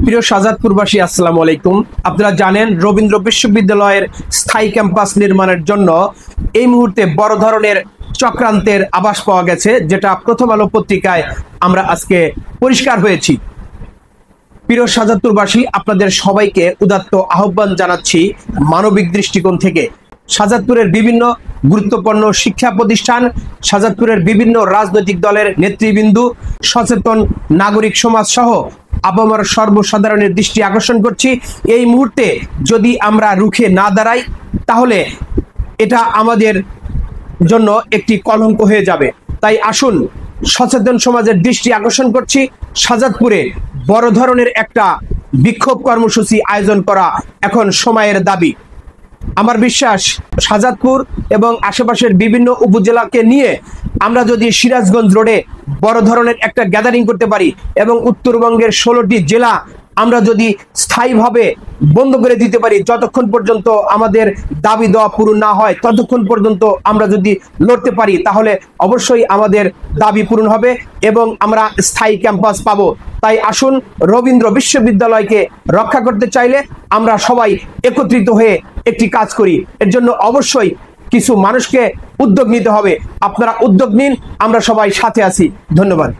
প্রিয় শাহজাদপুরবাসী, আসসালামু আলাইকুম। আপনারা জানেন রবীন্দ্র বিশ্ববিদ্যালয়ের স্থায়ী ক্যাম্পাস নির্মাণের জন্য এই মুহূর্তে বড় ধরনের চক্রান্তের আভাস পাওয়া গেছে, যেটা প্রথম আলো পত্রিকায় আমরা আজকে পরিষ্কার হয়েছি। প্রিয় শাহজাদপুরবাসী, আপনাদের সবাইকে উদাত্ত আহ্বান জানাচ্ছি মানবিক দৃষ্টিকোণ থেকে। শাহজাদপুরের বিভিন্ন গুরুত্বপূর্ণ শিক্ষা প্রতিষ্ঠান, শাহজাদপুরের বিভিন্ন রাজনৈতিক দলের নেতৃবৃন্দ, সচেতন নাগরিক সমাজ সহ আপামর সর্বসাধারণের দৃষ্টি আকর্ষণ করছি, এই মুহূর্তে যদি আমরা রুখে না দাঁড়াই তাহলে এটা আমাদের জন্য একটি কলঙ্ক হয়ে যাবে। তাই আসুন, সচেতন সমাজের দৃষ্টি আকর্ষণ করছি, শাহজাদপুরে বড় ধরনের একটা বিক্ষোভ কর্মসূচি আয়োজন করা এখন সময়ের দাবি। আমার বিশ্বাস, শাহজাদপুর এবং আশেপাশের বিভিন্ন উপজেলাকে নিয়ে আমরা যদি সিরাজগঞ্জ রোডে বড় ধরনের একটা গ্যাদারিং করতে পারি এবং উত্তরবঙ্গের 16টি জেলা আমরা যদি স্থায়ীভাবে বন্ধ করে দিতে পারি, যতক্ষণ পর্যন্ত আমাদের দাবি দেওয়া পূরণ না হয় ততক্ষণ পর্যন্ত আমরা যদি লড়তে পারি, তাহলে অবশ্যই আমাদের দাবি পূরণ হবে এবং আমরা স্থায়ী ক্যাম্পাস পাবো। তাই আসুন, রবীন্দ্র বিশ্ববিদ্যালয়কে রক্ষা করতে চাইলে আমরা সবাই একত্রিত হয়ে একটি কাজ করি। এর জন্য অবশ্যই কিছু মানুষকে উদ্যোগ নিতে হবে। আপনারা উদ্যোগ নিন, আমরা সবাই সাথে আছি। ধন্যবাদ।